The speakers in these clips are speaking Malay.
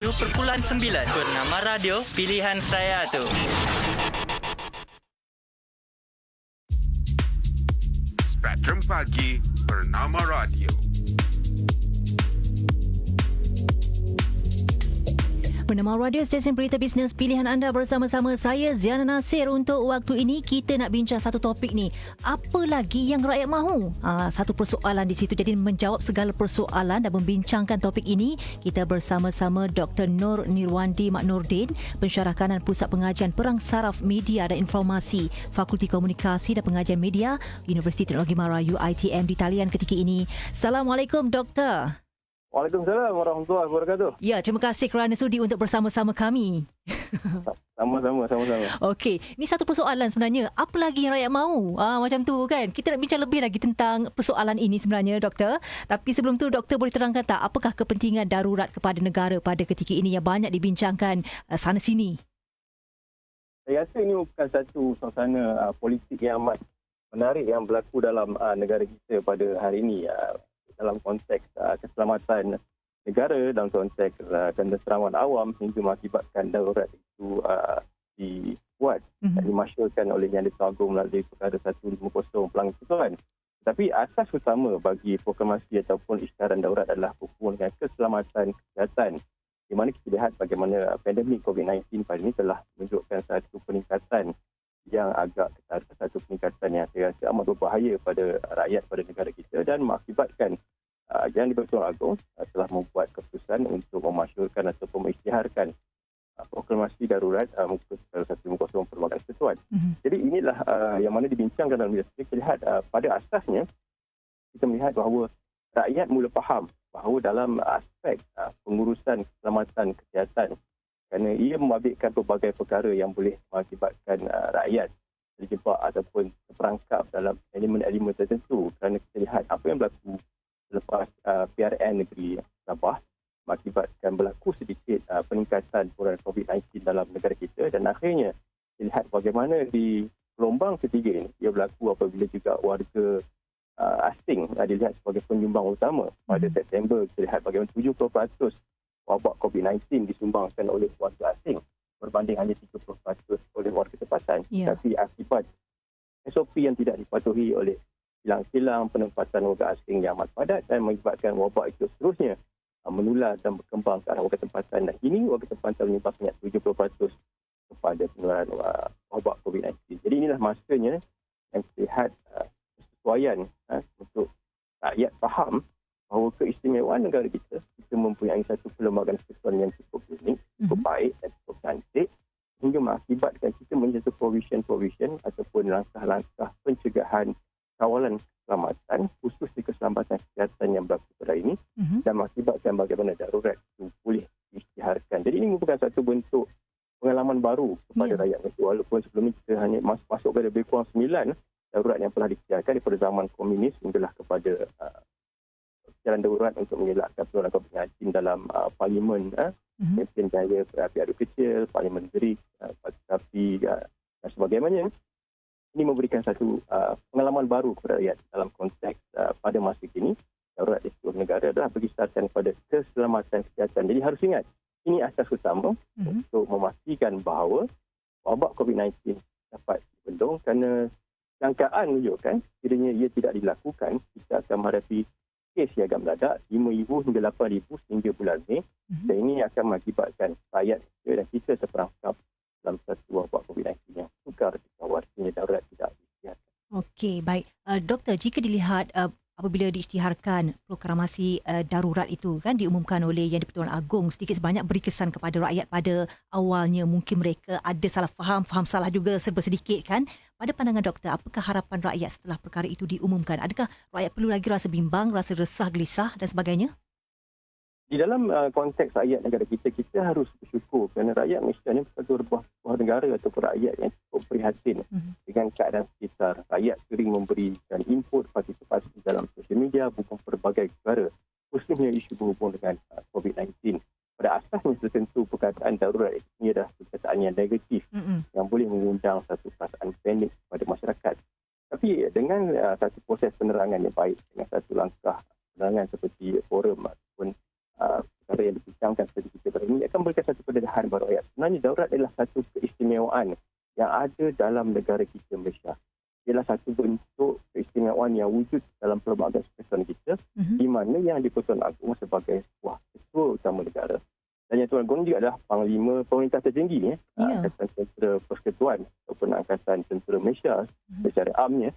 Purnama Radio, pilihan saya tu. Spectrum Pagi, Purnama Radio. Purnama Radio, stesen berita bisnes pilihan anda, bersama-sama saya Ziana Nasir. Untuk waktu ini kita nak bincang satu topik ni. Apa lagi yang rakyat mahu? Satu persoalan di situ. Jadi menjawab segala persoalan dan membincangkan topik ini, kita bersama-sama Dr. Nur Nirwandi Mak Nordin, Pensyarah Kanan Pusat Pengajian Perang Saraf Media dan Informasi, Fakulti Komunikasi dan Pengajian Media, Universiti Teknologi Mara UiTM di talian ketika ini. Assalamualaikum Doktor. Waalaikumsalam warahmatullahi wabarakatuh. Ya, terima kasih kerana sudi untuk bersama-sama kami. Sama-sama. Okey, ni satu persoalan sebenarnya. Apa lagi yang rakyat mahu? Macam tu kan. Kita nak bincang lebih lagi tentang persoalan ini sebenarnya, Doktor. Tapi sebelum tu, Doktor boleh terangkan tak apakah kepentingan darurat kepada negara pada ketika ini yang banyak dibincangkan sana sini? Saya rasa ini bukan satu suasana politik yang amat menarik yang berlaku dalam negara kita pada hari ini. Dalam konteks keselamatan negara, dalam konteks keseraman awam hingga mengakibatkan darurat itu dibuat dan dimasyurkan oleh Yang di-Agung melalui perkara 150 pelanggan keseluruhan. Tapi asas utama bagi proklamasi ataupun isytiharan darurat adalah berhubung dengan keselamatan kesihatan, di mana kita lihat bagaimana pandemik COVID-19 pada ini telah menunjukkan satu peningkatan yang agak satu peningkatan yang saya rasa amat berbahaya pada rakyat, pada negara kita, dan mengakibatkan Yang di-Pertuan Agong telah membuat keputusan untuk memasyurkan ataupun mengisytiharkan proklamasi darurat muka 150 Perlembagaan Persekutuan. Jadi inilah yang mana dibincangkan dalam media. Kita lihat pada asasnya kita melihat bahawa rakyat mula faham bahawa dalam aspek pengurusan keselamatan kesihatan, kerana ia membabitkan pelbagai perkara yang boleh mengakibatkan rakyat terjebak ataupun terperangkap dalam elemen-elemen tertentu. Kerana kita lihat apa yang berlaku selepas PRN negeri Sabah mengakibatkan berlaku sedikit peningkatan penularan COVID-19 dalam negara kita, dan akhirnya kita lihat bagaimana di gelombang ketiga ini ia berlaku apabila juga warga asing dilihat sebagai penyumbang utama. Pada September kita lihat bagaimana 70% wabak COVID-19 disumbangkan oleh warga asing berbanding hanya 30% oleh warga tempatan. Tapi akibat SOP yang tidak dipatuhi oleh kilang-kilang penempatan warga asing yang amat padat dan mengakibatkan wabak itu seterusnya menular dan berkembang ke arah warga tempatan. Dan ini warga tempatan menyumbang sebanyak 70% kepada penularan wabak COVID-19. Jadi inilah masanya yang kita lihat kesesuaian untuk rakyat faham bahawa keistimewaan negara kita mempunyai satu perlembagaan persekutuan yang cukup unik, cukup baik dan cukup cantik, hingga mengakibatkan kita mempunyai satu provision ataupun langkah-langkah pencegahan kawalan keselamatan, khusus di keselamatan kesihatan yang berlaku pada ini, dan mengakibatkan bagaimana darurat itu boleh diisytiharkan. Jadi ini merupakan satu bentuk pengalaman baru kepada rakyat Malaysia, walaupun sebelum ini kita hanya masuk pada lebih kurang 9 darurat yang telah diisytiharkan daripada zaman komunis hinggalah kepada jalan darurat untuk mengelakkan penularan COVID-19 dalam Parlimen Kempen Jaya, Piadu Kecil, Parlimen Gerik, Tapi dan sebagainya. Ini memberikan satu pengalaman baru kepada rakyat dalam konteks pada masa kini darurat di seluruh negara adalah berdasarkan kepada keselamatan kesihatan. Jadi harus ingat, ini asas utama untuk memastikan bahawa wabak COVID-19 dapat dibendung, kerana jangkaan menunjukkan sekiranya ia tidak dilakukan, kita akan menghadapi kes yang agak meladak 5,000 hingga 8,000 sehingga bulan Mei, dan ini akan mengakibatkan rakyat dan kita terperangkap dalam satu wabak COVID-19 yang sukar dikawal sehingga darurat tidak diisytiharkan. Okey, baik. Doktor, jika dilihat apabila diisytiharkan proklamasi darurat itu kan diumumkan oleh Yang di-Pertuan Agong, sedikit sebanyak beri kesan kepada rakyat pada awalnya. Mungkin mereka ada salah faham salah juga serba sedikit kan. Pada pandangan doktor, apakah harapan rakyat setelah perkara itu diumumkan? Adakah rakyat perlu lagi rasa bimbang, rasa resah, gelisah dan sebagainya? Di dalam konteks rakyat negara kita, kita harus bersyukur kerana rakyat Malaysia ini satu sebuah negara ataupun rakyat yang cukup prihatin dengan keadaan sekitar. Rakyat sering memberikan input partisipasi dalam sosial media bukan pelbagai perkara, khususnya isu berhubung dengan COVID-19. Pada asasnya tertentu perkataan darurat ini adalah perkataan yang negatif yang boleh mengundang satu perasaan panik pada masyarakat. Tapi dengan satu proses penerangan yang baik, dengan satu langkah penerangan seperti forum ataupun perkara yang dibincangkan seperti kita pada ini akan memberikan satu pendedahan kepada rakyat. Sebenarnya darurat adalah satu keistimewaan yang ada dalam negara kita Malaysia. Ialah satu bentuk keistimewaan yang wujud dalam Perlembagaan Persekutuan kita, di mana yang di-Persekutuan Agong sebagai sebuah ketua utama negara. Dan Yang Tuan Agong juga adalah Panglima Pemerintah tertinggi Angkatan Tentera Persekutuan ataupun Angkatan Tentera Malaysia secara amnya,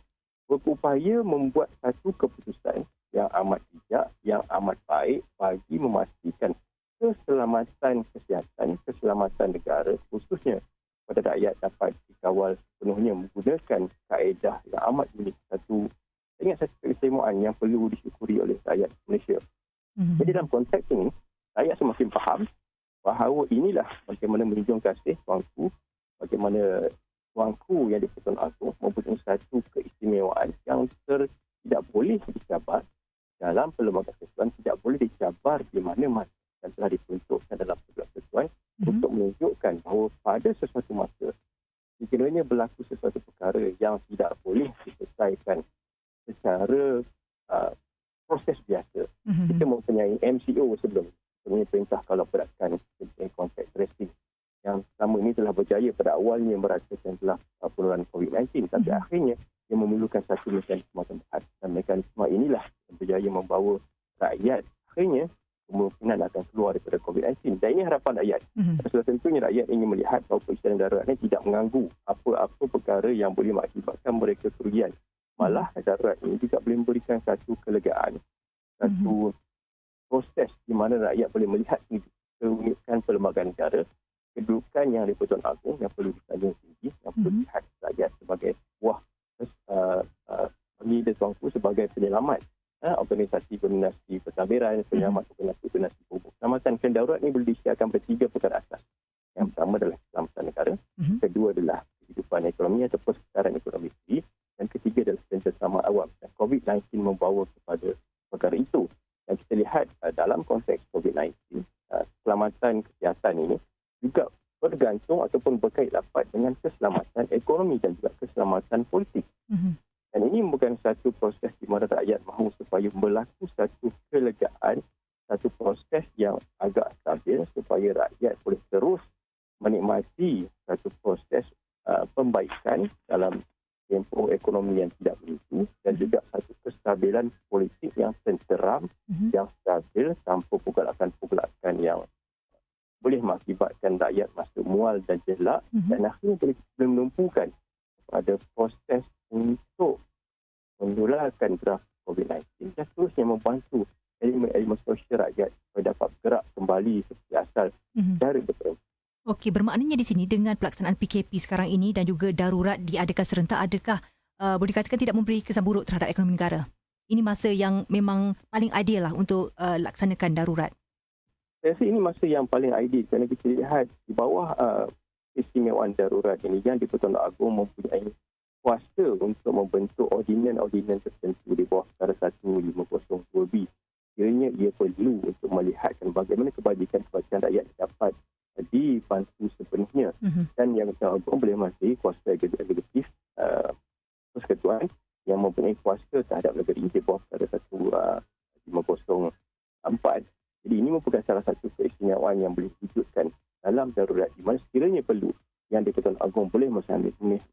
berupaya membuat satu keputusan yang amat bijak, yang amat baik bagi memastikan keselamatan kesihatan, keselamatan negara khususnya pada rakyat dapat dikawal sepenuhnya menggunakan kaedah yang amat unik. Satu keistimewaan yang perlu disyukuri oleh rakyat Malaysia. Jadi dalam konteks ini, rakyat semakin faham bahawa inilah bagaimana menunjukkan kasih tuanku, bagaimana tuanku yang di-Persekutuan Agong mempunyai satu keistimewaan yang tidak boleh dicabar dalam Perlembagaan Persekutuan, tidak boleh dicabar di mana-mana dan telah diperuntukkan dalam Perlembagaan Persekutuan untuk menunjukkan bahawa pada sesuatu masa sekiranya berlaku sesuatu perkara yang tidak boleh diselesaikan secara proses biasa. Kita mempunyai MCO sebelum perintah kalau beratkan konteks tracing yang selama ini telah berjaya pada awalnya merasakan telah penularan COVID-19, tapi akhirnya ia memerlukan satu mekanisme tambahan. Dan mekanisme inilah yang berjaya membawa rakyat akhirnya kemungkinan akan keluar daripada COVID-19. Dan ini harapan rakyat. Sudah tentunya rakyat ingin melihat bahawa keadaan darurat ini tidak mengganggu apa-apa perkara yang boleh mengakibatkan mereka kerugian. Malah darurat ini juga boleh memberikan satu kelegaan, satu proses di mana rakyat boleh melihat keunikan perlembagaan negara, kedudukan yang di-Persekutuan Agong yang perlu disanjung tinggi, yang perlu dilihat rakyat sebagai buah bagi tuanku sebagai penyelamat organisasi koordinasi pentadbiran, penyelamat koordinasi pupuk. Keselamatan darurat ini boleh disiarkan bertiga perkara asas. Yang pertama adalah keselamatan negara, kedua adalah kehidupan ekonomi atau persekitaran ekonomi sendiri, dan ketiga adalah kerjasama awam. Dan COVID-19 membawa kepada perkara itu. Dan kita lihat dalam konteks COVID-19, keselamatan kesihatan ini juga bergantung ataupun berkait rapat dengan keselamatan ekonomi dan juga keselamatan politik. Dan ini bukan satu proses di mana rakyat mahu supaya berlaku satu kelegaan, satu proses yang agak stabil supaya rakyat boleh terus menikmati satu proses pembaikan dalam tempoh ekonomi yang tidak menentu dan juga satu kestabilan politik yang tenteram, yang stabil tanpa pergerakan-pergerakan yang boleh mengakibatkan rakyat masuk mual dan jelak dan akhirnya boleh menumpukan pada proses untuk menularkan graf COVID-19 dan terusnya membantu elemen-elemen sosial rakyat supaya dapat bergerak kembali seperti asal secara betul. Okey, bermaknanya di sini dengan pelaksanaan PKP sekarang ini dan juga darurat diadakan serentak, adakah boleh dikatakan tidak memberi kesan buruk terhadap ekonomi negara? Ini masa yang memang paling ideal lah untuk laksanakan darurat. Saya rasa ini masa yang paling ideal kerana kita lihat di bawah keistimewaan darurat ini yang di-Persekutuan Agong mempunyai kuasa untuk membentuk ordinan-ordinan tertentu di bawah Perkara 1502B. Kiranya ia perlu untuk melihatkan bagaimana kebajikan-kebajikan rakyat dapat dibantu sepenuhnya. Dan yang Persekutuan Agong boleh memiliki kuasa eksekutif persekutuan yang mempunyai kuasa terhadap negeri di bawah Perkara 1504. Jadi ini merupakan salah satu keistimewaan yang boleh diwujudkan dalam darurat di mana sekiranya perlu yang di-Persekutuan Agong boleh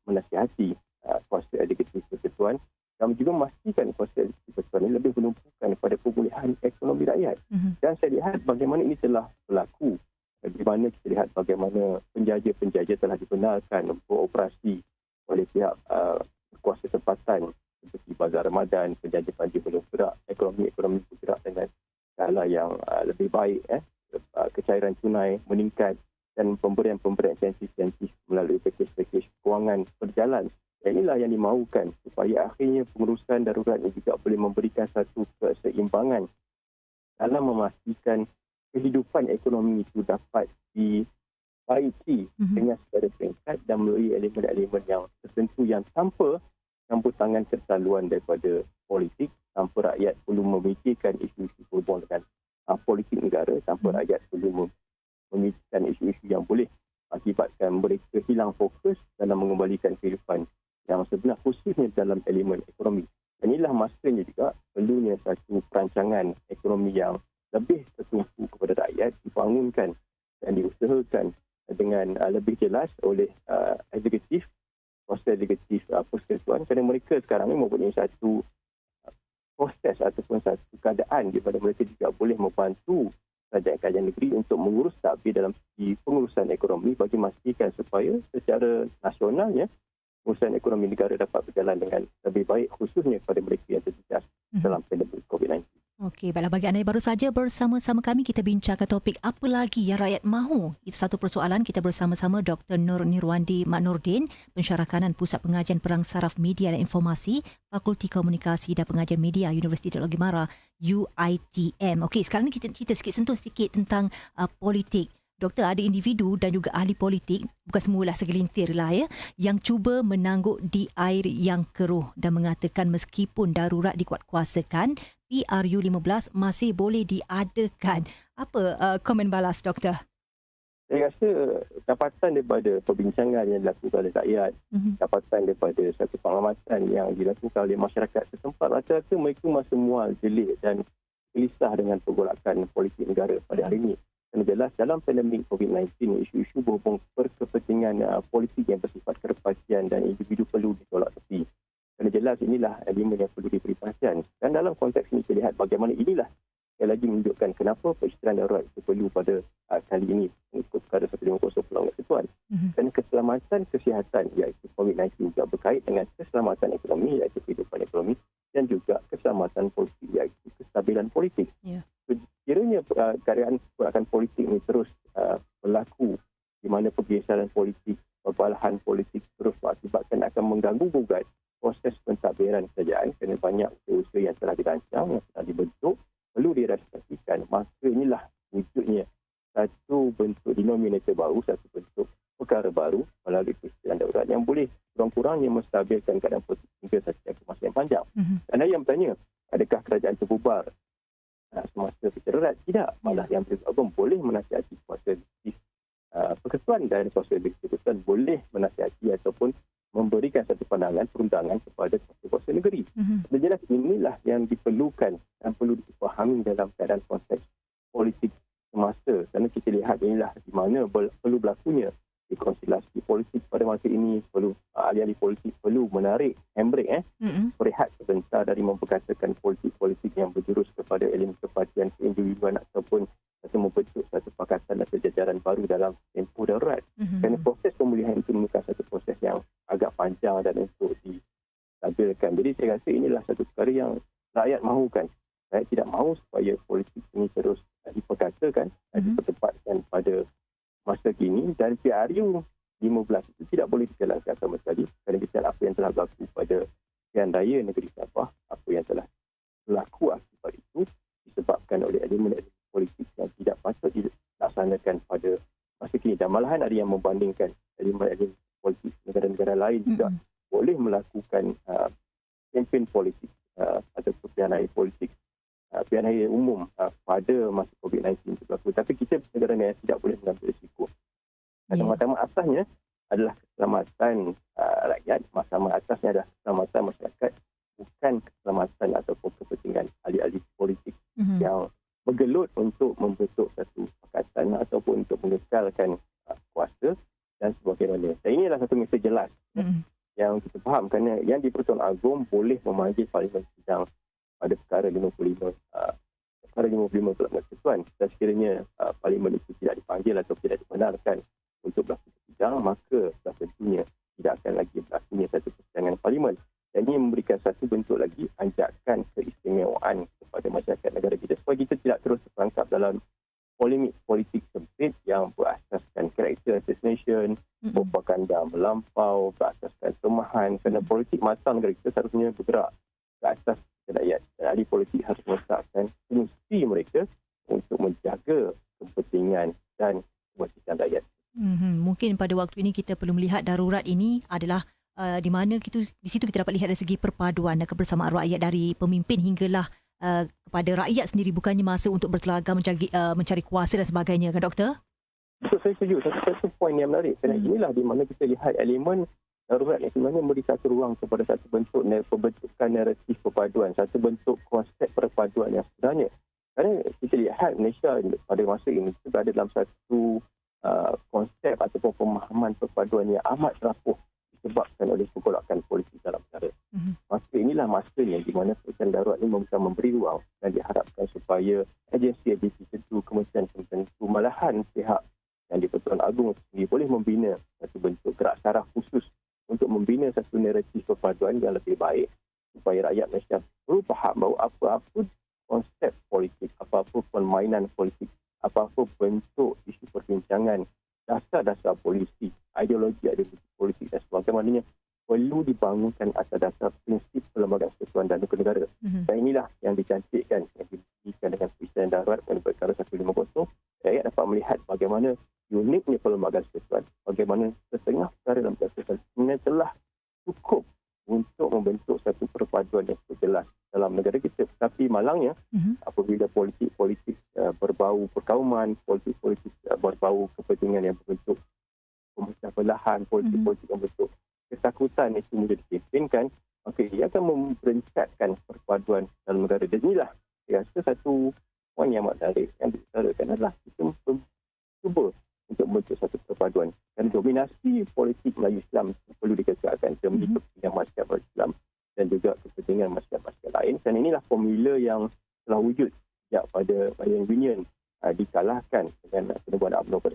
menasihati kuasa eksekutif persekutuan dan juga memastikan kuasa eksekutif persekutuan ini lebih menumpukan pada pemulihan ekonomi rakyat. Dan saya lihat bagaimana ini telah berlaku. Di mana kita lihat bagaimana penjaja-penjaja telah dibenarkan beroperasi oleh pihak kuasa tempatan seperti Bazar Ramadan, penjaja-penjaja belum bergerak, ekonomi bergerak dengan skala yang lebih baik, kecairan tunai meningkat dan pemberian-pemberian insentif melalui pakej-pakej kewangan berjalan. Dan inilah yang dimaukan supaya akhirnya pengurusan darurat ini juga boleh memberikan satu keseimbangan dalam memastikan kehidupan ekonomi itu dapat dibaiki dengan secara peringkat dan melalui elemen-elemen yang tertentu yang tanpa campur tangan keterlaluan daripada politik, tanpa rakyat perlu memikirkan isu-isu berhubung dengan politik negara, tanpa rakyat perlu memikirkan isu-isu yang boleh akibatkan mereka hilang fokus dalam mengembalikan kehidupan yang sebenar khususnya dalam elemen ekonomi. Dan inilah masanya juga perlunya satu perancangan ekonomi yang lebih tertumpu kepada rakyat dibangunkan dan diusahakan dengan lebih jelas oleh eksekutif, proses eksekutif persekutuan, kerana mereka sekarang ini mempunyai satu proses ataupun satu keadaan di mana mereka juga boleh membantu kerajaan-kerajaan negeri untuk mengurus tadbir dalam segi pengurusan ekonomi bagi memastikan supaya secara nasionalnya urusan ekonomi negara dapat berjalan dengan lebih baik, khususnya kepada mereka yang terjejas dalam pandemik COVID-19. Okey, baiklah, bagi anda yang baru saja bersama-sama kami, kita bincangkan topik apa lagi yang rakyat mahu. Itu satu persoalan. Kita bersama-sama Dr. Nur Nirwandi Mak Nordin, Pensyarah Kanan Pusat Pengajian Perang Saraf Media dan Informasi, Fakulti Komunikasi dan Pengajian Media, Universiti Teknologi Mara, UiTM. Okey, sekarang ni kita sentuh sedikit tentang politik. Doktor, ada individu dan juga ahli politik, bukan semualah, segelintir lah ya, yang cuba menangguk di air yang keruh dan mengatakan meskipun darurat dikuatkuasakan, PRU15 masih boleh diadakan. Apa komen balas, Doktor? Saya rasa dapatan daripada perbincangan yang dilakukan oleh rakyat, dapatan daripada satu pengamatan yang dilakukan oleh masyarakat setempat, rata-rata mereka masih mual, jelik dan gelisah dengan pergolakan politik negara pada hari ini. Kerana jelas dalam pandemik COVID-19, isu-isu berhubung berkepentingan politik yang bersifat kerepacian dan individu perlu ditolak tepi. Kerana jelas inilah elemen yang perlu diberi perhatian. Dan dalam konteks ini kita lihat bagaimana inilah yang lagi menunjukkan kenapa peristiwa darurat itu perlu pada kali ini mengikut perkara 150 Perluan Ketentuan. Kerana keselamatan kesihatan iaitu COVID-19 juga berkait dengan keselamatan ekonomi iaitu kehidupan ekonomi dan juga keselamatan politik iaitu kestabilan politik. Yeah. Kiranya keadaan pergolakan politik ini terus berlaku di mana pergeseran politik, perbalahan politik terus mengakibatkan akan mengganggu-gugat proses pentadbiran kerajaan kerana banyak usaha yang telah dirancang, yang telah dibentuk, perlu direalisasikan. Maka inilah wujudnya satu bentuk denominator baru, satu bentuk perkara baru melalui peristiwa darurat yang boleh kurang-kurangnya menstabilkan keadaan politik hingga satu jangka masa yang panjang. Dan ada yang bertanya, adakah kerajaan terbubar semasa darurat? Tidak, malah yang bergabung boleh menasihati kuasa persekutuan dan kuasa persekutuan boleh menasihati ataupun memberikan satu pandangan perundangan kepada kuasa negeri. Dan jelas inilah yang diperlukan dan perlu dipahami dalam keadaan konteks politik semasa. Kerana kita lihat inilah di mana perlu berlakunya rekonsiliasi politik pada masa ini, perlu ahli-ahli politik perlu menarik handbrake, berehat sebentar dari memperkatakan politik-politik yang berjurus kepada elemen kepastian keindividuan ataupun satu membentuk satu pakatan atau jajaran baru dalam tempoh darurat. Kerana proses pemulihan itu merupakan satu proses yang agak panjang dan untuk distabilkan. Jadi saya rasa inilah satu perkara yang rakyat mahukan. Rakyat tidak mahu supaya politik ini terus diperkatakan, dipertempatkan pada masa kini, dan PRU 15 itu tidak boleh dijalankan sama sekali kerana kita apa yang telah berlaku pada pilihan raya negeri Sabah, apa yang telah berlaku akibat itu disebabkan oleh elemen politik yang tidak patut dilaksanakan pada masa kini. Dan malahan ada yang membandingkan elemen politik negara-negara lain juga boleh melakukan kempen politik atau pilihan raya politik, pilihan raya umum pada masa COVID-19 itu berlaku. Tapi kita negara yang tidak boleh mengambil risiko. Matlamat asasnya adalah keselamatan rakyat, matlamat asasnya adalah keselamatan masyarakat, bukan keselamatan ataupun kepentingan ahli-ahli politik yang bergelut untuk membentuk satu pakatan ataupun untuk mengekalkan kuasa dan sebagainya. Dan inilah satu mesej jelas yang kita faham, kerana yang di-Pertuan Agong boleh memanggil Parlimen sidang pada perkara 55 Perluan Ketentuan, dan sekiranya Parlimen itu tidak dipanggil atau tidak dibenarkan untuk berlaku sidang, maka tentunya tidak akan lagi berlakunya satu persidangan Parlimen. Dan ini memberikan satu bentuk lagi anjakan keistimewaan kepada masyarakat negara kita supaya kita tidak terus terperangkap dalam polemik politik sempit yang berasaskan character assassination, propaganda melampau, berasaskan kelemahan. Kerana politik matang negara kita seharusnya bergerak ke atas rakyat. Dan ahli politik harus meletakkan fungsi mereka untuk menjaga kepentingan dan kewajiban rakyat. Mungkin pada waktu ini kita perlu melihat darurat ini adalah di mana di situ kita dapat lihat dari segi perpaduan dan kebersamaan rakyat, dari pemimpin hinggalah kepada rakyat sendiri, bukannya masa untuk bertelaga mencari kuasa dan sebagainya, kan Doktor? Betul, saya setuju. Satu poin yang menarik. Kerana inilah di mana kita lihat elemen darurat yang sebenarnya memberi satu ruang kepada satu bentuk pembentukan naratif perpaduan, satu bentuk konsep perpaduan yang sebenarnya. Kerana kita lihat Malaysia pada masa ini berada dalam satu konsep ataupun pemahaman perpaduan yang amat rapuh disebabkan oleh pergolakan politik dalam negara. Masa inilah masanya di mana keadaan darurat ini bisa memberi ruang dan diharapkan supaya agensi-agensi tertentu, kementerian-kementerian tertentu, malahan pihak yang di-Persatuan Agong sendiri boleh membina satu bentuk gerak saraf khusus untuk membina satu naratif perpaduan yang lebih baik supaya rakyat Malaysia perlu faham bahawa apa-apa konsep politik, apa-apa permainan politik, apa-apa bentuk isu perbincangan, dasar-dasar politik, ideologi politik dan sebagainya perlu dibangunkan atas dasar prinsip perlembagaan persekutuan dan hukum negara. Dan inilah yang dicantikkan, yang diberikan dengan Presiden Darurat oleh Perkara 150. Rakyat dapat melihat bagaimana uniknya perlembagaan persekutuan, bagaimana setengah perkara dalam persekutuan sebenarnya telah cukup untuk membentuk satu perpaduan yang jelas dalam negara kita. Tapi malangnya, apabila politik-politik berbau perkauman, politik-politik berbau kepentingan yang berbentuk pemecah belahan, politik-politik yang berbentuk ketakutan itu mudah dikempenkan, maka ia akan memberencatkan perpaduan dalam negara. Dan inilah, saya rasa satu poin yang menarik yang dibicarakan adalah kita cuba untuk membentuk satu perpaduan. Dan dominasi politik Melayu Islam perlu dikecilkan demi kepentingan masyarakat Islam dan juga kepentingan masyarakat lain. Dan inilah formula yang telah wujud sejak pada Malaysian Union dikalahkan dengan penubuhan UMNO pada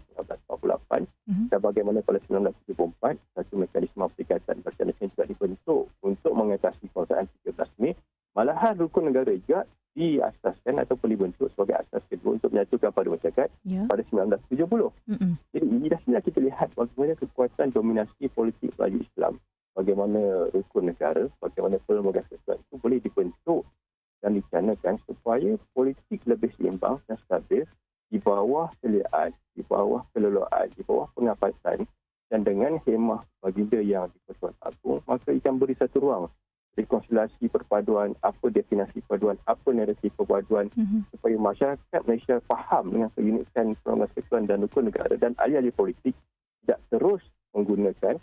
1948 dan bagaimana pada 1974 satu mekanisme perikatan bersama juga dibentuk untuk mengatasi konflik 13 Mei. Malahan rukun negara juga diasaskan ataupun dibentuk sebagai asas kedua untuk menyatukan pada masyarakat pada 1970. Jadi inilah kita lihat bagaimana kekuatan dominasi politik Melayu Islam, bagaimana rukun negara, bagaimana perlembagaan persekutuan itu boleh dibentuk dan dicanakan supaya politik lebih seimbang dan stabil di bawah keliaan, di bawah keleluaan, di bawah pengawasan dan dengan hemah baginda yang di-Persatuan Agong, maka akan beri satu ruang rekonsiliasi perpaduan, apa definisi perpaduan, apa naratif perpaduan supaya masyarakat Malaysia faham dengan keunikan perlembagaan persekutuan dan rukun negara dan ahli-ahli politik tidak terus menggunakan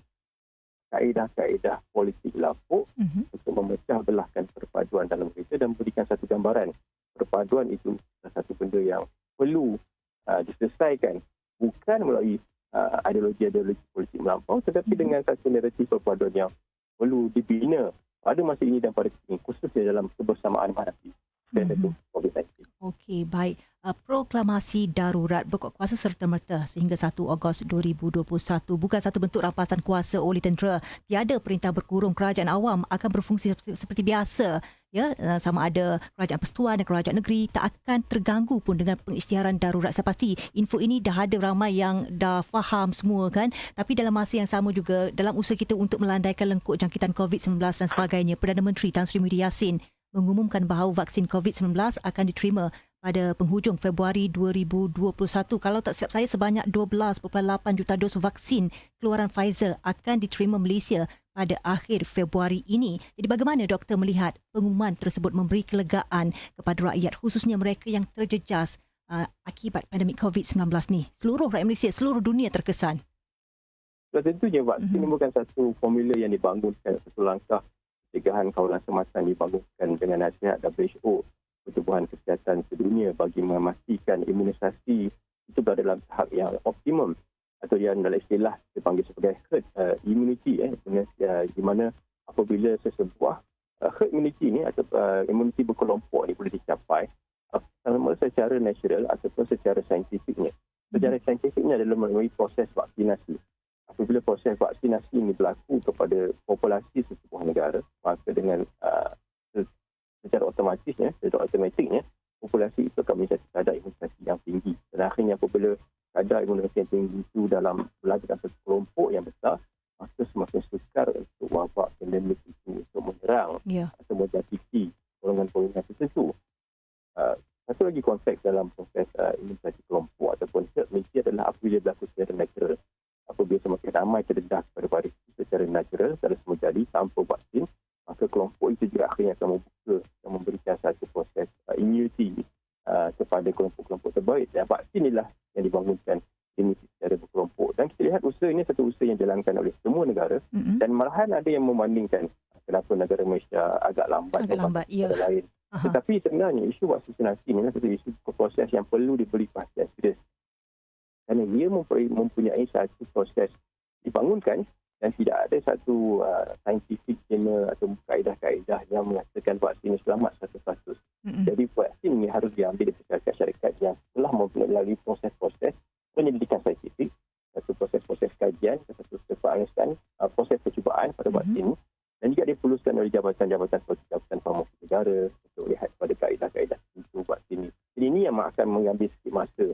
kaedah-kaedah politik lapuk untuk memecah belahkan perpaduan dalam kita dan memberikan satu gambaran perpaduan itu satu benda yang perlu diselesaikan bukan melalui ideologi-ideologi politik melampau tetapi dengan satu naratif perpaduan yang perlu dibina pada masa ini dan pada kini khususnya dalam kebersamaan menghadapi pandemik COVID-19. Okey, baik. Proklamasi darurat berkuasa serta-merta sehingga 1 Ogos 2021 bukan satu bentuk rampasan kuasa oleh tentera. Tiada perintah berkurung, kerajaan awam akan berfungsi seperti biasa. Ya, sama ada kerajaan persekutuan dan kerajaan negeri tak akan terganggu pun dengan pengisytiharan darurat. Saya pasti info ini dah ada ramai yang dah faham semua kan. Tapi dalam masa yang sama juga dalam usaha kita untuk melandaikan lengkuk jangkitan COVID-19 dan sebagainya, Perdana Menteri Tan Sri Muhyiddin Yassin mengumumkan bahawa vaksin COVID-19 akan diterima pada penghujung Februari 2021. Kalau tak silap saya, sebanyak 12.8 juta dos vaksin keluaran Pfizer akan diterima Malaysia pada akhir Februari ini. Jadi bagaimana doktor melihat pengumuman tersebut memberi kelegaan kepada rakyat khususnya mereka yang terjejas akibat pandemik COVID-19 ni? Seluruh rakyat Malaysia, seluruh dunia terkesan. Tentunya vaksin ini bukan satu formula yang dibangunkan, satu langkah pencegahan kawalan sematan dibangunkan dengan nasihat WHO Pertubuhan Kesihatan Sedunia bagi memastikan imunisasi itu berada dalam tahap yang optimum atau yang dalam istilah dipanggil sebagai herd immunity di mana apabila sesebuah herd immunity ni atau immunity berkelompok ni boleh dicapai sama secara natural ataupun secara saintifiknya. Secara saintifiknya adalah melalui proses vaksinasi. Apabila proses vaksinasi ini berlaku kepada populasi sesebuah negara, maka dengan secara otomatisnya, secara automatiknya, populasi itu akan menjadi kadar imunisasi yang tinggi. Dan akhirnya apabila kadar imunisasi yang tinggi itu berada dalam satu kelompok yang besar, maka semakin sukar untuk wabak pandemik itu untuk menyerang atau menjangkiti golongan-golongan tertentu. Satu lagi konteks dalam proses imunisasi kelompok ataupun herd immunity adalah apabila berlaku secara natural. Apabila semakin ramai terdedah kepada virus secara natural, kalau semua jadi tanpa vaksin, maka kelompok itu juga akhirnya akan membuka dan memberikan satu proses immunity kepada kelompok-kelompok terbaik. Dan vaksin inilah yang dibangunkan immunity secara berkelompok. Dan kita lihat usaha ini satu usaha yang dijalankan oleh semua negara dan malahan ada yang membandingkan kenapa negara Malaysia agak lambat ya. lain Aha. Tetapi sebenarnya isu vaksinasi ini adalah satu isu proses yang perlu diberi perhatian serius. Kerana ia mempunyai satu proses dibangunkan dan tidak ada satu scientific journal atau kaedah-kaedah yang mengatakan vaksin ini selamat 100%. Jadi vaksin ini harus diambil dari syarikat yang telah melalui proses-proses penyelidikan saintifik, satu proses-proses kajian, satu pengalisan, proses percubaan pada vaksin ini, dan juga diperlukan oleh jabatan-jabatan seperti Jabatan Farmasi Negara untuk lihat pada kaedah-kaedah untuk vaksin ini. Jadi ini yang akan mengambil sikit masa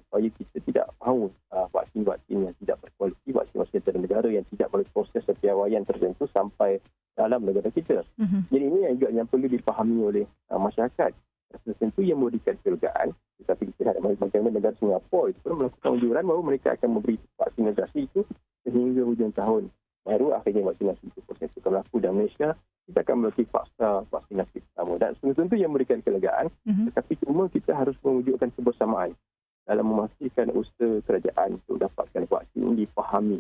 supaya kita tidak mahu vaksin-vaksin yang tidak berkualiti, vaksin-vaksin dari negara yang tidak melalui proses kepiawaian tertentu sampai dalam negara kita. Jadi ini yang juga yang perlu dipahami oleh masyarakat. Tentu yang memberikan kelegaan, tetapi kita lihat bagaimana negara Singapura itu pun melakukan ujuran bahawa mereka akan memberi vaksinasi itu sehingga hujung tahun. Baru akhirnya vaksinasi itu proses itu akan berlaku, dan Malaysia kita akan melalui fakta vaksinasi pertama. Dan tentu yang memberikan kelegaan, tetapi cuma kita harus mewujudkan kebersamaan dalam memastikan usaha kerajaan untuk dapatkan vaksin ini dipahami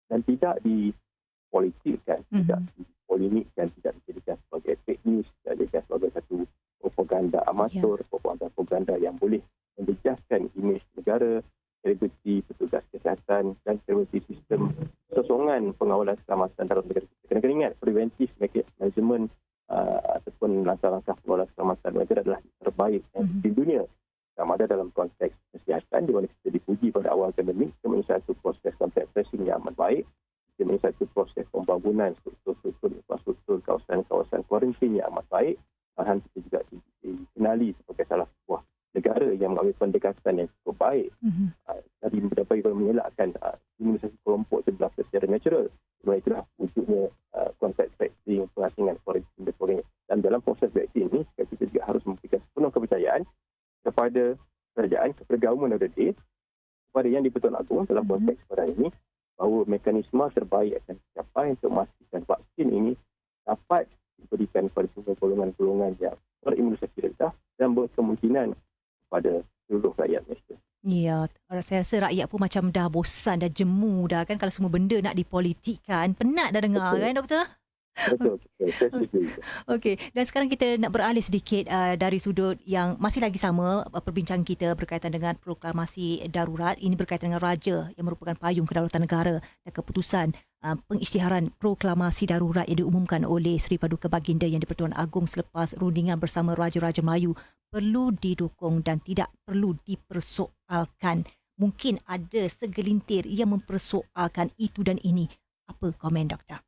dan tidak dipolitikkan, tidak dipolemikkan, tidak dijadikan sebagai fake news, tidak dijadikan sebagai satu propaganda amatur, propaganda yang boleh menjejaskan imej negara, kredibiliti petugas kesihatan dan kredibiliti sistem sosongan pengawalan keselamatan dalam negara kita. Kena ingat, preventif management ataupun langkah-langkah pengawalan keselamatan negara adalah terbaik di dunia. Sama ada dalam konteks kesihatan, di mana kita dipuji pada awal pandemik, kita mempunyai satu proses kontak tracing yang amat baik, kita mempunyai satu proses pembangunan struktur infrastruktur kawasan-kawasan kuarantin yang amat baik. Malahan kita juga dikenali sebagai salah sebuah negara yang mengambil pendekatan yang cukup baik dari daripada mengelakkan imunisasi kelompok itu berlaku secara natural. Sebab itulah wujudnya kontak tracing, pengasingan kuarantin dan sebagainya. Dan dalam proses vaksin ini, kita juga harus memberikan sepenuh kepercayaan kepada kerajaan, kepada government of the day, kepada yang di-Pertuan Agong dalam konteks pada ini, bahawa mekanisme terbaik akan dicapai untuk memastikan vaksin ini dapat diberikan kepada semua golongan-golongan yang berimunisasi rendah dan berkemungkinan kepada seluruh rakyat Malaysia. Ya, saya rasa rakyat pun macam dah bosan, dah jemu dah kan, kalau semua benda nak dipolitikkan. Penat dah dengar. Betul. Kan doktor? Betul. Saya setuju. Okey, dan sekarang kita nak beralih sedikit dari sudut yang masih lagi sama, perbincangan kita berkaitan dengan proklamasi darurat. Ini berkaitan dengan Raja yang merupakan payung kedaulatan negara, dan keputusan pengisytiharan proklamasi darurat yang diumumkan oleh Seri Paduka Baginda Yang di-Pertuan Agong selepas rundingan bersama Raja-Raja Melayu perlu didukung dan tidak perlu dipersoalkan. Mungkin ada segelintir yang mempersoalkan itu dan ini. Apa komen doktor?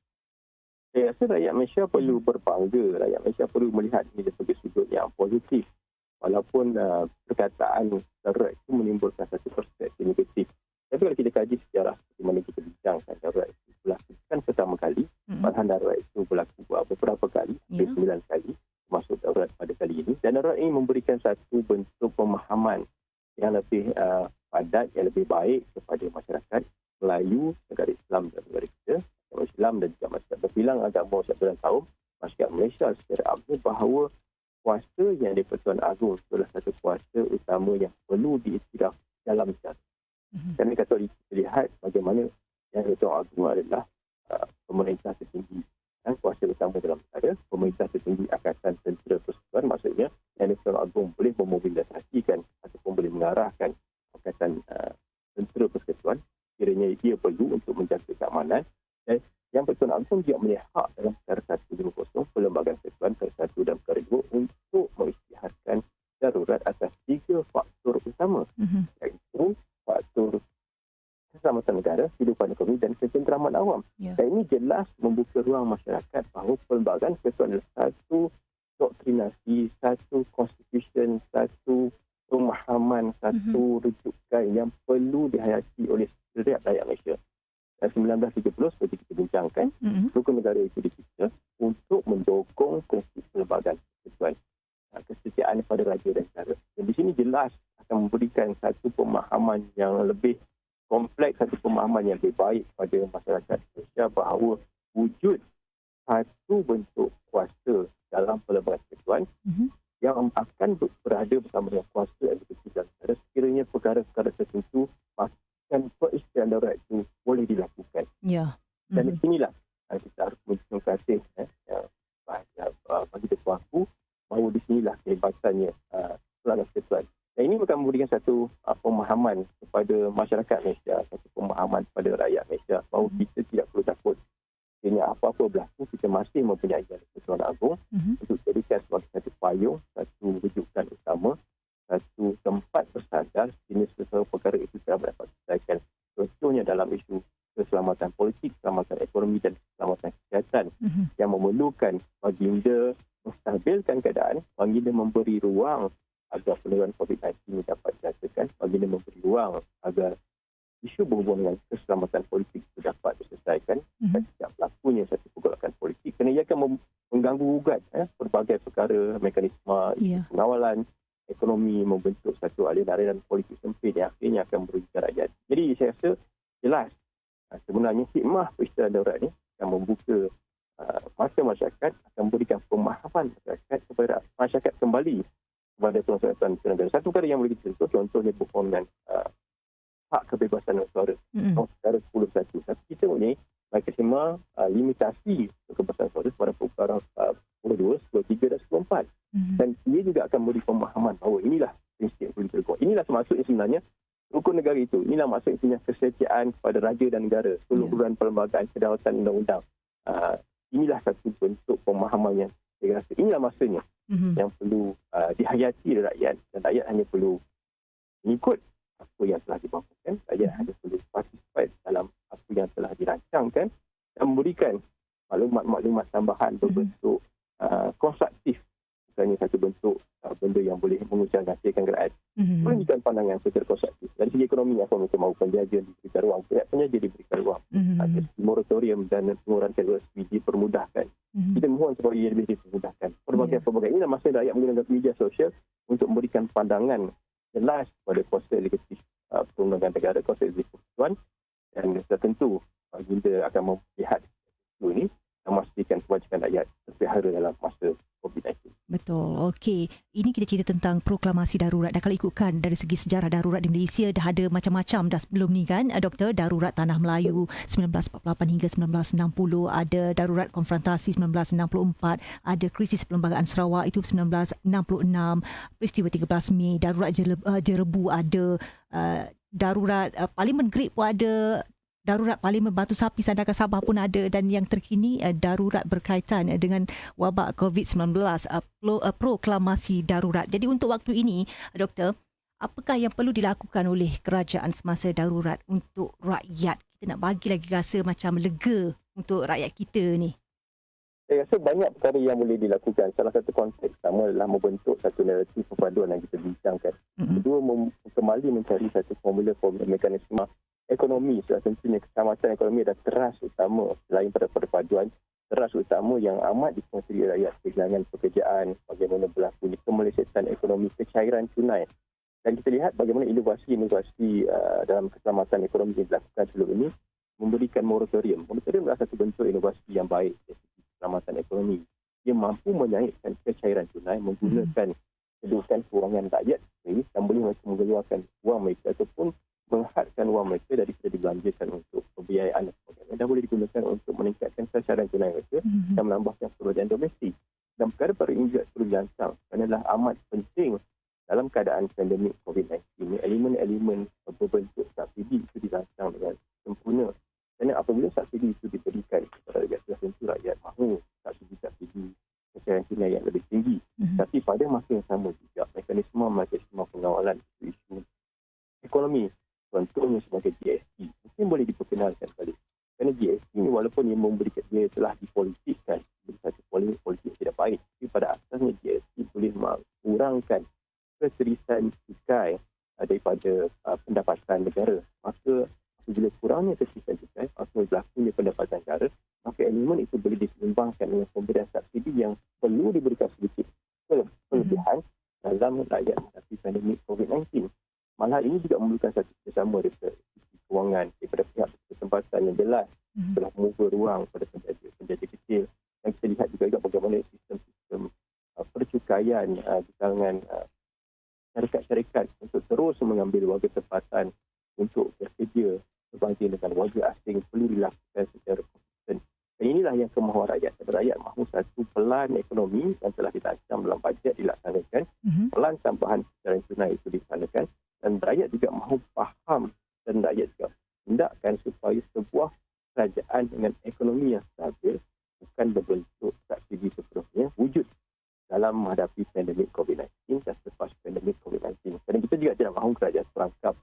Saya rasa rakyat Malaysia perlu berbangga. Rakyat Malaysia perlu melihat ini dari sudut yang positif. Walaupun perkataan darurat itu menimbulkan satu persepsi negatif. Tapi kalau kita kaji sejarah seperti mana kita bincangkan, darurat itu berlakukan pertama kali. Malahan darurat itu berlaku beberapa kali, 9 kali, termasuk darurat pada kali ini. Dan darurat ini memberikan satu bentuk pemahaman yang lebih padat, yang lebih baik kepada masyarakat Melayu, negara Islam dan negara kita. Islam dan juga masyarakat berbilang agama masyarakat kaum masyarakat Malaysia secara umum, bahawa kuasa yang di-Pertuan Agong adalah satu kuasa utama yang perlu diiktiraf dalam sejarah. Kerana kalau kita lihat bagaimana yang di-Pertuan Agong adalah pemerintah tertinggi dan kuasa utama dalam negara, pemerintah tertinggi Angkatan Tentera Persekutuan, maksudnya yang di-Pertuan Agong boleh memobilisasikan ataupun boleh mengarahkan Angkatan Tentera Persekutuan kiranya dia perlu untuk menjaga keamanan. Dan yang Pertuan Agong juga mempunyai hak dalam Perkara 150 Perlembagaan Persekutuan Perkara 1 dan Perkara 2 untuk mengisytiharkan darurat atas 3 faktor utama, iaitu faktor keselamatan negara, kehidupan ekonomi dan ketenteraman awam. Dan ini jelas membuka ruang masyarakat bahawa Perlembagaan Persekutuan adalah satu doktrinasi, satu constitution, satu pemahaman, satu rujukan yang perlu dihayati oleh setiap rakyat Malaysia. Dan 1970 seperti kita bincangkan, rukun negara itu dicipta untuk mendukung prinsip perlembagaan persekutuan, kesetiaan pada raja dan negara. Dan di sini jelas akan memberikan satu pemahaman yang lebih kompleks, satu pemahaman yang lebih baik kepada masyarakat Malaysia bahawa wujud satu bentuk kuasa dalam perlembagaan persekutuan yang akan berada bersama dengan kuasa eksekutif dan negara sekiranya perkara-perkara tertentu dan pengisytiharan darurat itu boleh dilakukan. Dan di sinilah kita harus mengucapkan terima kasih bagi Ketua Aku bahawa di sinilah kehebatannya pelanggan kesatuan. Dan ini akan memberikan satu pemahaman kepada masyarakat Malaysia, satu pemahaman kepada rakyat Malaysia bahawa kita tidak perlu takut. Sehingga apa-apa berlaku, kita masih mempunyai Persatuan Agong untuk jadikan sebagai satu payung, satu rujukan utama, satu tempat bersandar jenis perkara itu telah dapat diselesaikan. Contohnya dalam isu keselamatan politik, keselamatan ekonomi dan keselamatan kesihatan yang memerlukan baginda menstabilkan keadaan, baginda memberi ruang agar penularan COVID-19 ini dapat dirasakan, baginda memberi ruang agar isu berhubungan dengan keselamatan politik itu dapat diselesaikan dan tidak berlakunya satu pergolakan politik kerana ia akan mengganggu ugat berbagai perkara, mekanisme pengawalan ekonomi, membentuk satu aliran-aliran politik sempit yang akhirnya akan merugikan rakyat. Jadi saya rasa jelas sebenarnya hikmah peristiwa darurat ini akan membuka mata masyarakat, akan memberikan pemahaman masyarakat kepada masyarakat kembali kepada persoalan negara. Satu perkara yang boleh kita contohnya berhubungan dengan hak kebebasan suara. Negara 10-1. Tapi kita punya maksimum limitasi kebebasan suara pada perkara 22, 23 dan 14. Dan ia juga akan memberi pemahaman bahawa inilah prinsip yang boleh tergolong. Inilah maksudnya sebenarnya rukun negara itu. Inilah maksudnya kesetiaan kepada raja dan negara, keluhuran perlembagaan, kedaulatan undang-undang. Inilah satu bentuk pemahaman yang saya rasa inilah maksudnya yang perlu dihayati oleh rakyat, dan rakyat hanya perlu mengikut apa yang telah dibawakan, rakyat hanya perlu participate dalam apa yang telah dirancangkan dan memberikan maklumat-maklumat tambahan berbentuk konstruktif, bukannya satu bentuk benda yang boleh mengucapkan rakyat. Menunjukkan pandangan secara konstruktif. Dari segi ekonomi, apa mereka mahu penjaja diberikan ruang, penjaja diberikan ruang. Moratorium dan pengurangan KWSP dipermudahkan. Kita mohon supaya ia lebih dipermudahkan. Pelbagai. Inilah masa rakyat menggunakan media sosial untuk memberikan pandangan jelas kepada kuasa eksekutif perundangan negara, kuasa eksekutif persekutuan, dan tentu baginda akan melihat isu ini dan memastikan kewajipan rakyat terpelihara dalam masa COVID-19. Betul. Okey. Ini kita cerita tentang proklamasi darurat. Dan kalau ikutkan dari segi sejarah darurat di Malaysia, dah ada macam-macam dah sebelum ni kan, Doktor. Darurat Tanah Melayu 1948 hingga 1960. Ada darurat konfrontasi 1964. Ada krisis perlembagaan Sarawak itu 1966. Peristiwa 13 Mei. Darurat Jerebu ada. Darurat Parlimen Great pun ada. Darurat Parlimen Batu Sapi Sandakan Sabah pun ada, dan yang terkini darurat berkaitan dengan wabak COVID-19, proklamasi darurat. Jadi untuk waktu ini, Doktor, apakah yang perlu dilakukan oleh kerajaan semasa darurat untuk rakyat? Kita nak bagi lagi rasa macam lega untuk rakyat kita ni. Saya rasa banyak perkara yang boleh dilakukan. Salah satu konteks pertama adalah membentuk satu naratif perpaduan yang kita bincangkan. Kedua, kembali mencari satu formula mekanisme ekonomi. Sudah tentunya keselamatan ekonomi adalah teras utama selain pada perpaduan. Teras utama yang amat dikonsumsi rakyat, kehilangan pekerjaan, bagaimana berlaku kemelesetan ekonomi, kecairan tunai. Dan kita lihat bagaimana inovasi dalam keselamatan ekonomi yang dilakukan sebelum ini memberikan moratorium. Moratorium adalah satu bentuk inovasi yang baik dari keselamatan ekonomi. Ia mampu menaikkan kecairan tunai menggunakan kedudukan kewangan rakyat dan boleh mengeluarkan wang mereka ataupun menghadkan wang mereka daripada dibelanjakan untuk pembiayaan dan sebagainya, dan boleh digunakan untuk meningkatkan kecaran tunai mereka dan menambahkan pekerjaan domestik. Dan perkara-perkara ini juga perlu dirancang kerana adalah amat penting dalam keadaan pandemik COVID-19 ini. Elemen-elemen berbentuk subsidi itu dirancang dengan sempurna. Kerana apabila subsidi itu diberikan kepada rakyat, sudah tentu rakyat mahu subsidi kecaran tunai yang lebih tinggi. Tapi pada masa yang sama juga mekanisme pengawalan isu ekonomi, contohnya sebagai GST, mungkin boleh diperkenalkan balik. Kerana GST ini walaupun ia memberikan, dia telah dipolitikkan, satu politik tidak baik, tapi pada asasnya GST boleh mengurangkan keterisan cukai daripada pendapatan negara. Maka apabila kurangnya keterisan cukai, apabila berlakunya pendapatan negara, maka elemen itu boleh diseimbangkan dengan pemberian subsidi yang perlu diberikan sedikit kelebihan dalam rakyat menghadapi pandemik COVID-19. Malah ini juga memerlukan satu kerjasama daripada sisi kewangan, daripada pihak kesempatan yang jelas telah membuka ruang pada penjaja kecil. Dan kita lihat juga bagaimana sistem percukaian di kalangan syarikat-syarikat untuk terus mengambil warga tempatan untuk bekerja berbanding dengan warga asing perlu dilakukan secara konsisten. Dan inilah yang kemahuan rakyat. Rakyat mahu satu pelan ekonomi yang telah dirancang dalam bajet dilaksanakan, pelan tambahan secara tunai itu dilaksanakan, dan rakyat juga mahu faham dan rakyat juga hendakkan supaya sebuah kerajaan dengan ekonomi yang stabil bukan berbentuk subsidi sepenuhnya wujud dalam menghadapi pandemik COVID-19 dan selepas pandemik COVID-19. Dan kita juga tidak mahu kerajaan terperangkap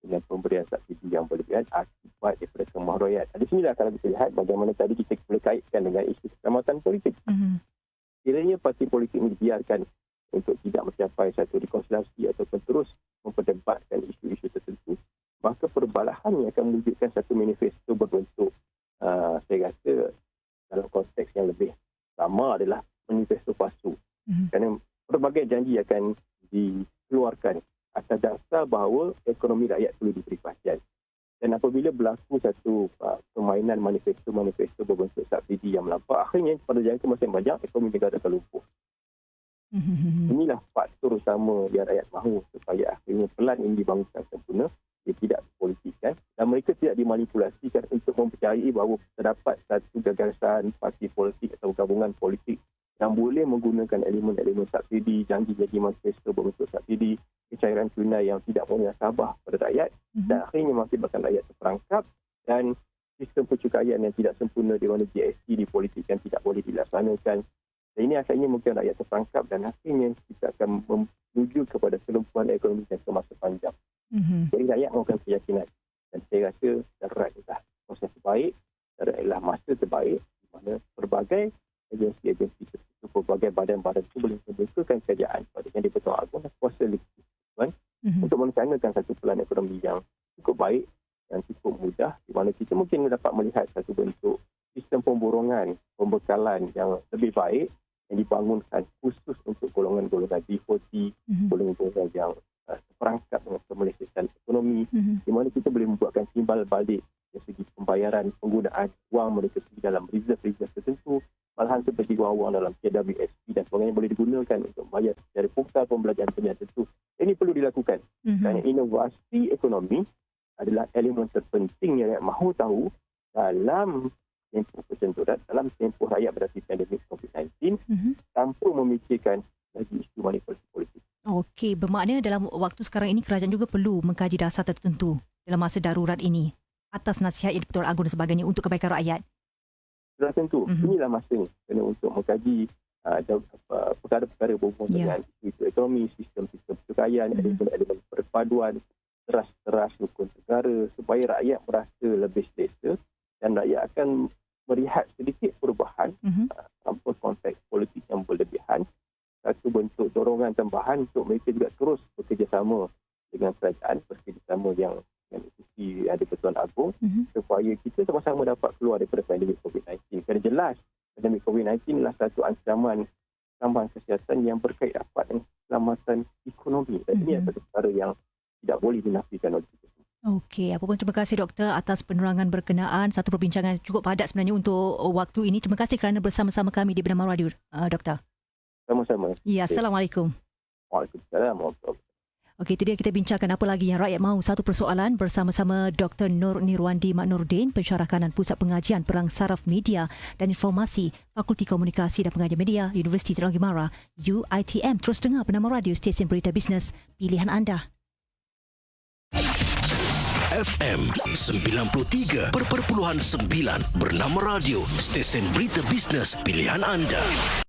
dengan pemberian subsidi yang berlebihan akibat daripada kemahuan rakyat. Di sinilah kalau kita lihat bagaimana tadi kita boleh kaitkan dengan isu keselamatan politik. Kiranya parti politik ini dibiarkan untuk tidak mencapai satu rekonsiliasi ataupun terus memperdebatkan isu-isu tertentu, maka perbalahan yang akan mewujudkan satu manifesto berbentuk saya rasa dalam konteks yang lebih sama adalah manifesto palsu. Kerana berbagai janji akan dikeluarkan atas dasar bahawa ekonomi rakyat perlu diberi perhatian. Dan apabila berlaku satu permainan manifesto berbentuk subsidi yang melampau, akhirnya pada jangka masa yang banyak ekonomi negara akan lumpuh. Inilah faktor utama yang rakyat mahu supaya akhirnya pelan ini dibangunkan sempurna, dia tidak dipolitikkan dan mereka tidak dimanipulasikan untuk mempercayai bahawa terdapat satu gagasan parti politik atau gabungan politik yang boleh menggunakan elemen-elemen subsidi, janji-janji manifesto berbentuk subsidi, kecairan tunai yang tidak munasabah pada rakyat, dan akhirnya mengakibatkan rakyat terperangkap dan sistem pencukaian yang tidak sempurna di mana GST dipolitikkan tidak boleh dilaksanakan. Dan ini akhirnya mungkin rakyat terperangkap dan akhirnya kita akan menuju kepada kelumpuhan ekonomi yang semasa panjang. Jadi rakyat mahukan keyakinan dan saya rasa darurat adalah proses terbaik, darurat adalah masa terbaik di mana berbagai agensi-agensi tertentu, berbagai badan-badan itu boleh membukakan kerajaan pada yang di-Pertuan Agong dan kuasa legislatif untuk merencanakan satu pelan ekonomi yang cukup baik dan cukup mudah di mana kita mungkin dapat melihat satu bentuk sistem pemborongan, pembekalan yang lebih baik yang dibangunkan khusus untuk golongan-golongan B40, golongan-golongan yang terperangkap dengan kemelesatan ekonomi, di mana kita boleh membuatkan timbal balik dari segi pembayaran penggunaan wang mereka sendiri dalam reserve-reserve tertentu, malahan seperti wang-wang dalam KWSP dan sebagainya boleh digunakan untuk membayar secara pokok pembelajaran pendidikan tertentu. Ini perlu dilakukan kerana inovasi ekonomi adalah elemen terpenting yang rakyat mahu tahu dalam tempoh percenturan, dalam tempoh rakyat berhadapi pandemik COVID-19 tanpa memikirkan lagi isu manipulasi politik. Okey, bermakna dalam waktu sekarang ini kerajaan juga perlu mengkaji dasar tertentu dalam masa darurat ini atas nasihat yang di-Pertuan Agong dan sebagainya untuk kebaikan rakyat. Sudah tentu, inilah masanya kena untuk mengkaji perkara-perkara berhubung dengan isu ekonomi, sistem-sistem percukaian, elemen-elemen perpaduan, teras-teras rukun negara supaya rakyat merasa lebih selesa dan rakyat akan melihat sedikit perubahan tanpa konteks politik yang berlebihan, satu bentuk dorongan tambahan untuk mereka juga terus bekerjasama dengan kerajaan, bekerjasama yang dengan institusi ada Pertuan Agong supaya kita sama-sama dapat keluar daripada pandemik COVID-19. Kerana jelas pandemik COVID-19 adalah satu ancaman tambahan kesihatan yang berkait rapat dengan keselamatan ekonomi dan ini adalah satu perkara yang tidak boleh dinafikan oleh kita. Okey, apa pun terima kasih doktor atas penerangan berkenaan satu perbincangan cukup padat sebenarnya untuk waktu ini. Terima kasih kerana bersama-sama kami di Bernama Radio, doktor. Sama-sama. Ya, Assalamualaikum. Waalaikumsalam warahmatullahi. Okey, itu dia kita bincangkan apa lagi yang rakyat mahu. Satu persoalan bersama-sama Dr. Nur Nirwandi Maknurdin, Pensyarah Kanan Pusat Pengajian Perang Saraf Media dan Informasi, Fakulti Komunikasi dan Pengajian Media, Universiti Teknologi Mara, UiTM. Terus dengar Bernama Radio, stesen berita bisnes pilihan anda. FM 93.9 Bernama Radio, stesen berita bisnes pilihan anda.